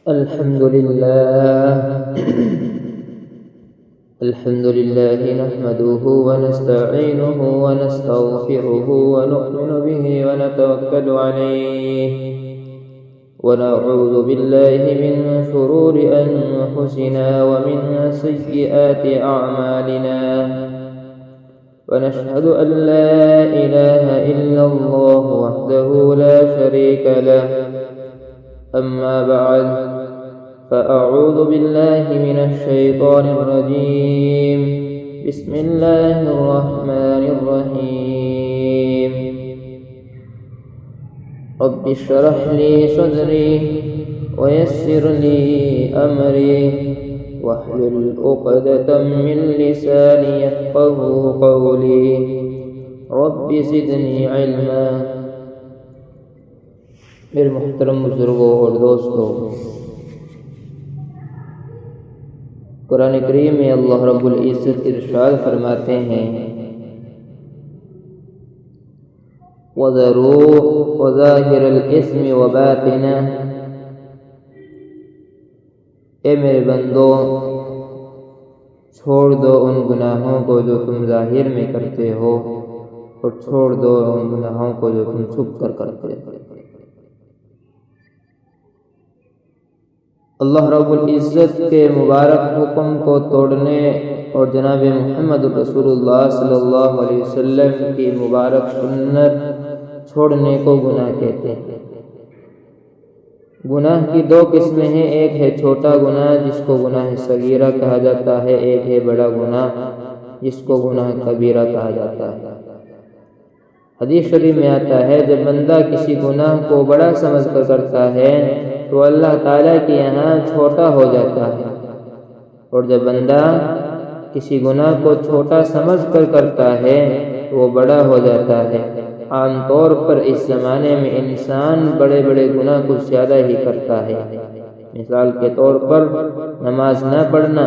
الحمد لله نحمده ونستعينه ونستغفره ونؤمن به ونتوكل عليه ونعوذ بالله من شرور أنفسنا ومن سيئات أعمالنا ونشهد أن لا إله إلا الله وحده لا شريك له. أما بعد فأعوذ بالله من الشيطان الرجيم. بسم الله الرحمن الرحيم. رب اشرح لي صدري ويسر لي أمري واحلل عقدة من لساني يفقهوا قولي. رب زدني علما. میرے محترم بزرگوں اور دوستوں، قرآن کریم میں اللہ رب العزت ارشاد فرماتے ہیں وَذَرُوا وَظَاهِرَ الْإِثْمِ وَبَاطِنَهُ. اے میرے بندو، چھوڑ دو ان گناہوں کو جو تم ظاہر میں کرتے ہو، اور چھوڑ دو ان گناہوں کو جو تم چھپ کر کرتے ہو. اللہ رب العزت کے مبارک حکم کو توڑنے اور جناب محمد رسول اللہ صلی اللہ علیہ وسلم کی مبارک سنت چھوڑنے کو گناہ کہتے ہیں. گناہ کی دو قسمیں ہیں، ایک ہے چھوٹا گناہ جس کو گناہ صغیرہ کہا جاتا ہے، ایک ہے بڑا گناہ جس کو گناہ کبیرہ کہا جاتا ہے. حدیث شریف میں آتا ہے جب بندہ کسی گناہ کو بڑا سمجھ کر کرتا ہے تو اللہ تعالیٰ کے یہاں چھوٹا ہو جاتا ہے، اور جب بندہ کسی گناہ کو چھوٹا سمجھ کر کرتا ہے تو وہ بڑا ہو جاتا ہے. عام طور پر اس زمانے میں انسان بڑے بڑے گناہ کچھ زیادہ ہی کرتا ہے. مثال کے طور پر نماز نہ پڑھنا،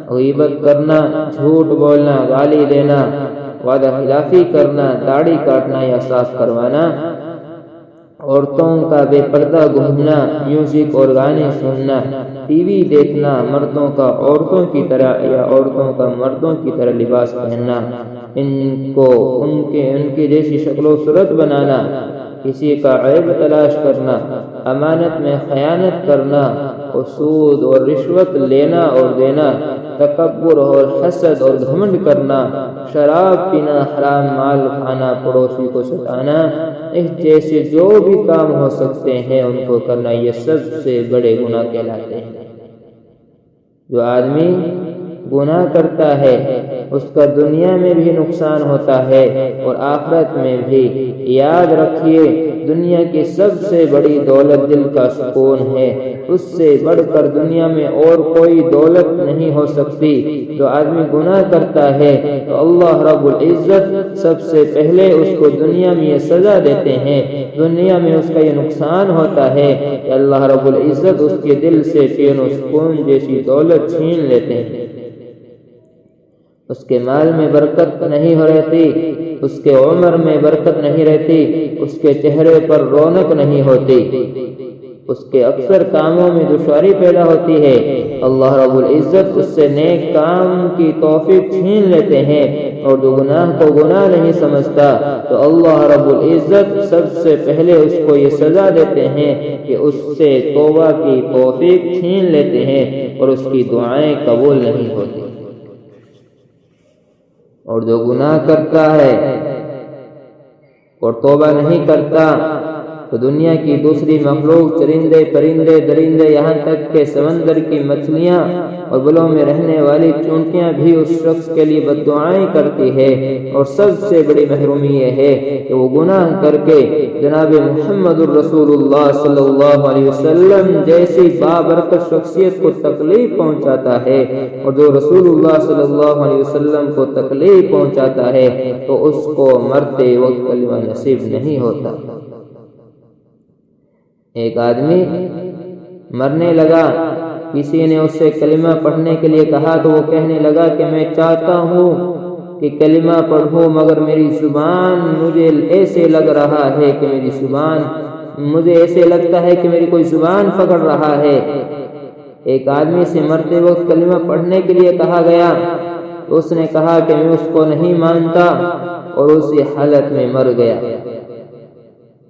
غیبت کرنا، جھوٹ بولنا، گالی دینا، وعدہ خلافی کرنا، داڑھی کاٹنا یا صاف کروانا، عورتوں کا بے پردہ گھومنا، میوزک اور گانے سننا، ٹی وی دیکھنا، مردوں کا عورتوں کی طرح یا عورتوں کا مردوں کی طرح لباس پہننا، ان کے جیسی شکل و صورت بنانا، کسی کا عیب تلاش کرنا، امانت میں خیانت کرنا، سود اور رشوت لینا اور دینا، تکبر اور حسد اور گھمنڈ کرنا، شراب پینا، حرام مال کھانا، پڑوسی کو ستانا، اس جیسے جو بھی کام ہو سکتے ہیں ان کو کرنا، یہ سب سے بڑے گناہ کہلاتے ہیں. جو آدمی گناہ کرتا ہے اس کا دنیا میں بھی نقصان ہوتا ہے اور آخرت میں بھی. یاد رکھیے دنیا کی سب سے بڑی دولت دل کا سکون ہے. اس سے بڑھ کر دنیا میں اور کوئی دولت نہیں ہو سکتی. جو آدمی گناہ کرتا ہے تو اللہ رب العزت سب سے پہلے اس کو دنیا میں یہ سزا دیتے ہیں، دنیا میں اس کا یہ نقصان ہوتا ہے کہ اللہ رب العزت اس کے دل سے چین و سکون جیسی دولت چھین لیتے ہیں. اس کے مال میں برکت نہیں ہو رہتی، اس کے عمر میں برکت نہیں رہتی، اس کے چہرے پر رونق نہیں ہوتی، اس کے اکثر کاموں میں دشواری پیدا ہوتی ہے. اللہ رب العزت اس سے نیک کام کی توفیق چھین لیتے ہیں، اور جو گناہ کو گناہ نہیں سمجھتا تو اللہ رب العزت سب سے پہلے اس کو یہ سزا دیتے ہیں کہ اس سے توبہ کی توفیق چھین لیتے ہیں اور اس کی دعائیں قبول نہیں ہوتی. اور جو گناہ کرتا ہے اور توبہ نہیں کرتا تو دنیا کی دوسری مخلوق، چرندے، پرندے، درندے، یہاں تک کہ سمندر کی مچھلیاں اور بلوں میں رہنے والی چونٹیاں بھی اس شخص کے لیے بد دعائیں کرتی ہے. اور سب سے بڑی محرومی یہ ہے کہ وہ گناہ کر کے جناب محمد الرسول اللہ صلی اللہ علیہ وسلم جیسی بابرکت شخصیت کو تکلیف پہنچاتا ہے. اور جو رسول اللہ صلی اللہ علیہ وسلم کو تکلیف پہنچاتا ہے تو اس کو مرتے وقت کلمہ نصیب نہیں ہوتا. ایک آدمی مرنے لگا، کسی نے اس سے کلمہ پڑھنے کے لیے کہا تو وہ کہنے لگا کہ میں چاہتا ہوں کہ کلمہ پڑھوں، مگر میری زبان مجھے ایسے لگ رہا ہے کہ میری زبان مجھے ایسے لگتا ہے کہ میری کوئی زبان پکڑ رہا ہے۔ ایک آدمی سے مرتے وقت کلمہ پڑھنے کے لیے کہا گیا تو اس نے کہا کہ میں اس کو نہیں مانتا، اور اسی حالت میں مر گیا۔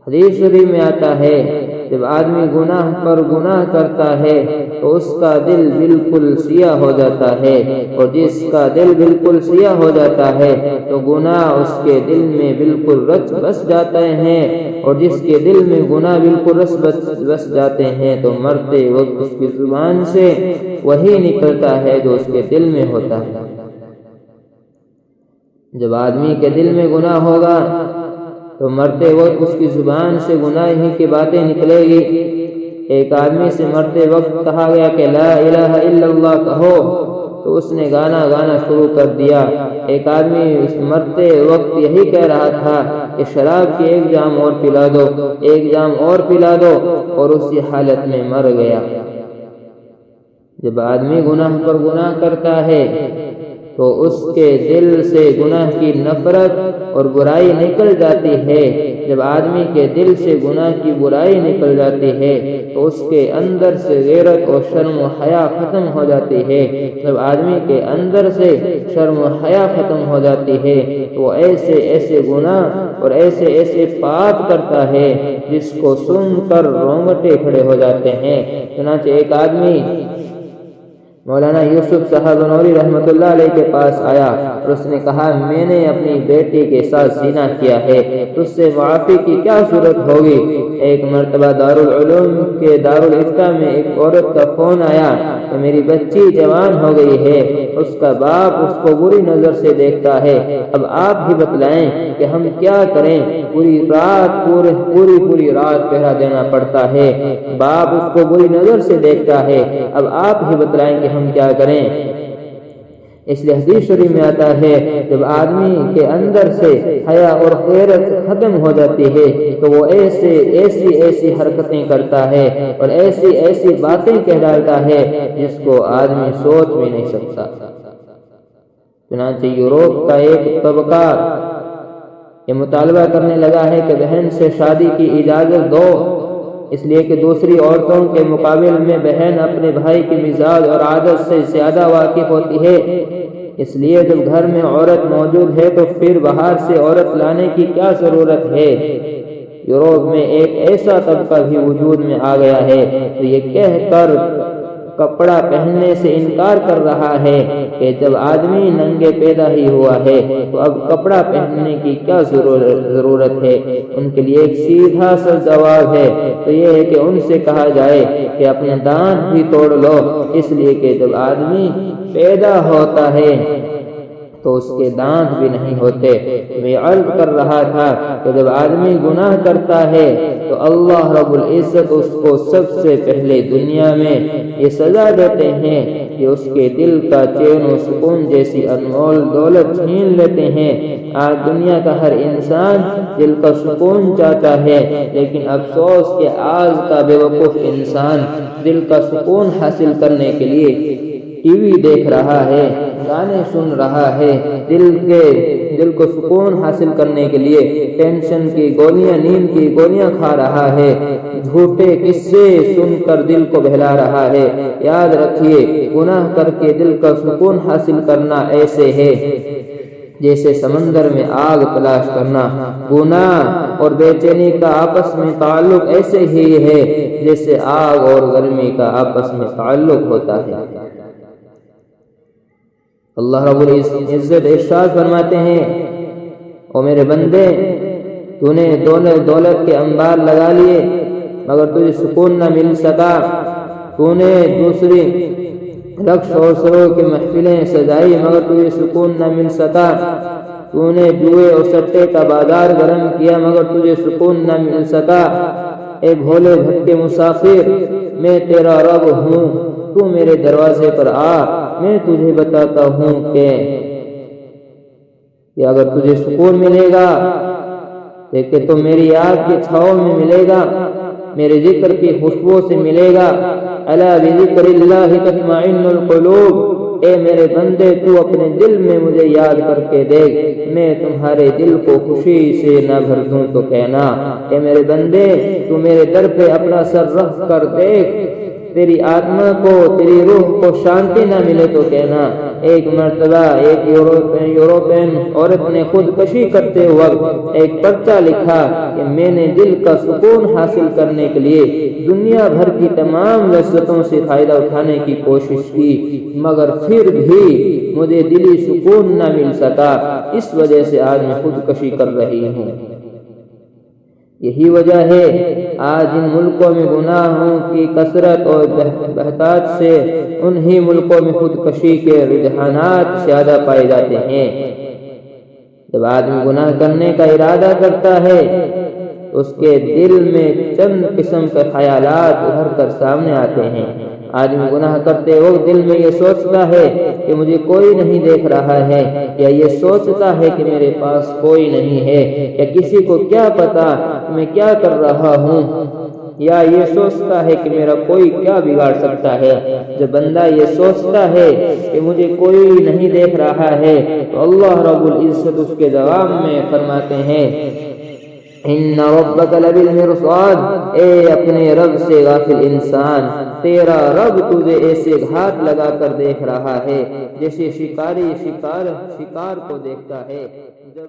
حدیث شریف میں آتا ہے جب آدمی گناہ پر گناہ کرتا ہے تو اس کا دل بالکل سیاہ ہو جاتا ہے، اور جس کا دل بالکل سیاہ ہو جاتا ہے تو گناہ اس کے دل میں بالکل رچ بس جاتے ہیں، اور جس کے دل میں گناہ بالکل رچ بس جاتے ہیں تو مرتے وقت اس کی زبان سے وہی نکلتا ہے جو اس کے دل میں ہوتا ہے۔ جب آدمی کے دل میں گناہ ہوگا تو مرتے وقت اس کی زبان سے گناہ ہی کی باتیں نکلے گی۔ ایک آدمی سے مرتے وقت کہا گیا کہ لا الہ الا اللہ کہو تو اس نے گانا شروع کر دیا۔ ایک آدمی اس مرتے وقت یہی کہہ رہا تھا کہ شراب کی ایک جام اور پلا دو، ایک جام اور پلا دو، اور اسی حالت میں مر گیا۔ جب آدمی گناہ پر گناہ کرتا ہے تو اس کے دل سے گناہ کی نفرت اور برائی نکل جاتی ہے۔ جب آدمی کے دل سے گناہ کی برائی نکل جاتی ہے تو اس کے اندر سے غیرت اور شرم و حیا ختم ہو جاتی ہے۔ جب آدمی کے اندر سے شرم و حیا ختم ہو جاتی ہے تو وہ ایسے گناہ اور ایسے پاپ کرتا ہے جس کو سن کر رونگٹے کھڑے ہو جاتے ہیں۔ چنانچہ ایک آدمی مولانا یوسف صاحب نوری رحمۃ اللہ علیہ کے پاس آیا اور اس نے کہا میں نے اپنی بیٹی کے ساتھ زنا کیا ہے، تجھ سے معافی کی کیا صورت ہوگی؟ ایک مرتبہ دارالعلوم کے دارالافتاء میں ایک عورت کا فون آیا کہ میری بچی جوان ہو گئی ہے، اس کا باپ اس کو بری نظر سے دیکھتا ہے، اب آپ ہی بتلائیں کہ ہم کیا کریں؟ پوری رات پہرا دینا پڑتا ہے، باپ اس کو بری نظر سے دیکھتا ہے، اب آپ ہی بتلائیں کہ ہم کیا کریں؟ اس لیے حدیث شریف میں آتا ہے جب آدمی کے اندر سے حیا اور غیرت ختم ہو جاتی ہے تو وہ ایسی حرکتیں کرتا ہے اور ایسی باتیں کہہ ڈالتا ہے جس کو آدمی سوچ بھی نہیں سکتا۔ چنانچہ یوروپ کا ایک طبقہ یہ مطالبہ کرنے لگا ہے کہ بہن سے شادی کی اجازت دو، اس لیے کہ دوسری عورتوں کے مقابل میں بہن اپنے بھائی کی مزاج اور عادت سے زیادہ واقف ہوتی ہے، اس لیے جب گھر میں عورت موجود ہے تو پھر باہر سے عورت لانے کی کیا ضرورت ہے؟ یوروپ میں ایک ایسا طبقہ بھی وجود میں آ گیا ہے تو یہ کہہ کر کپڑا پہننے سے انکار کر رہا ہے کہ جب آدمی ننگے پیدا ہی ہوا ہے تو اب کپڑا پہننے کی کیا ضرورت ہے؟ ان کے لیے ایک سیدھا سا جواب ہے تو یہ ہے کہ ان سے کہا جائے کہ اپنے دانت بھی توڑ لو، اس لیے کہ جب آدمی پیدا ہوتا ہے تو اس کے دانت بھی نہیں ہوتے۔ میں عرض کر رہا تھا کہ جب آدمی گناہ کرتا ہے تو اللہ رب العزت اس کو سب سے پہلے دنیا میں یہ سزا دیتے ہیں کہ اس کے دل کا چین و سکون جیسی انمول دولت چھین لیتے ہیں۔ آج دنیا کا ہر انسان دل کا سکون چاہتا ہے، لیکن افسوس کہ آج کا بے وقوف انسان دل کا سکون حاصل کرنے کے لیے ٹی وی دیکھ رہا ہے، گانے سن رہا ہے، دل کو سکون حاصل کرنے کے لیے ٹینشن کی گولیاں، نیند کی گولیاں کھا رہا ہے، جھوٹے قصے سن کر دل کو بہلا رہا ہے۔ یاد رکھیے گناہ کر کے دل کا سکون حاصل کرنا ایسے ہے جیسے سمندر میں آگ تلاش کرنا۔ گناہ اور بے چینی کا آپس میں تعلق ایسے ہی ہے جیسے آگ اور گرمی کا آپس میں تعلق ہوتا ہے۔ اللہ رب العزت ارشاد فرماتے ہیں او میرے بندے، تو نے دولت کے انبار لگا لیے مگر تجھے سکون نہ مل سکا، تو نے دوسری رقص اور سرور کی محفلیں سجائی مگر تجھے سکون نہ مل سکا، تو نے جوئے اور سٹے کا بازار گرم کیا مگر تجھے سکون نہ مل سکا۔ اے بھولے بھٹکے مسافر، میں تیرا رب ہوں، تو میرے دروازے پر آ، میں تجھے بتاتا ہوں کہ اگر تجھے سکون ملے گا کہ تو میری یاد کی چھاؤں میں ملے گا، میرے ذکر کی خوشبو سے ملے گا۔ الا بذکر اللہ تطمئن القلوب، اے میرے بندے تو اپنے دل میں مجھے یاد کر کے دیکھ، میں تمہارے دل کو خوشی سے نہ بھر دوں تو کہنا، اے میرے بندے تو میرے در پہ اپنا سر رکھ کر دیکھ، تیری آتما کو تیری روح کو شانتی نہ ملے تو کہنا۔ ایک مرتبہ ایک یوروپین عورت نے خودکشی کرتے وقت ایک پرچہ لکھا کہ میں نے دل کا سکون حاصل کرنے کے لیے دنیا بھر کی تمام لذتوں سے فائدہ اٹھانے کی کوشش کی، مگر پھر بھی مجھے دلی سکون نہ مل سکا، اس وجہ سے آج میں خودکشی کر رہی ہوں۔ یہی وجہ ہے آج ان ملکوں میں گناہوں کی کثرت اور بہتات سے انہی ملکوں میں خودکشی کے رجحانات زیادہ پائے جاتے ہیں۔ جب آدمی گناہ کرنے کا ارادہ کرتا ہے اس کے دل میں چند قسم کے خیالات ابھر کر سامنے آتے ہیں۔ آدمی گناہ کرتے وقت دل میں یہ سوچتا ہے کہ مجھے کوئی نہیں دیکھ رہا ہے، یا یہ سوچتا ہے کہ میرے پاس کوئی نہیں ہے، یا کسی کو کیا پتا میں کیا کر رہا ہوں، یا یہ سوچتا ہے کہ میرا کوئی کیا بگاڑ سکتا ہے۔ جب بندہ یہ سوچتا ہے کہ مجھے کوئی نہیں دیکھ رہا ہے تو اللہ رب العزت اس کے جواب میں فرماتے ہیں، ان ربک لبالمرصاد، اے اپنے رب سے غافل انسان، تیرا رب تجھے ایسے گھات لگا کر دیکھ رہا ہے جیسے شکاری شکار کو دیکھتا ہے۔ جب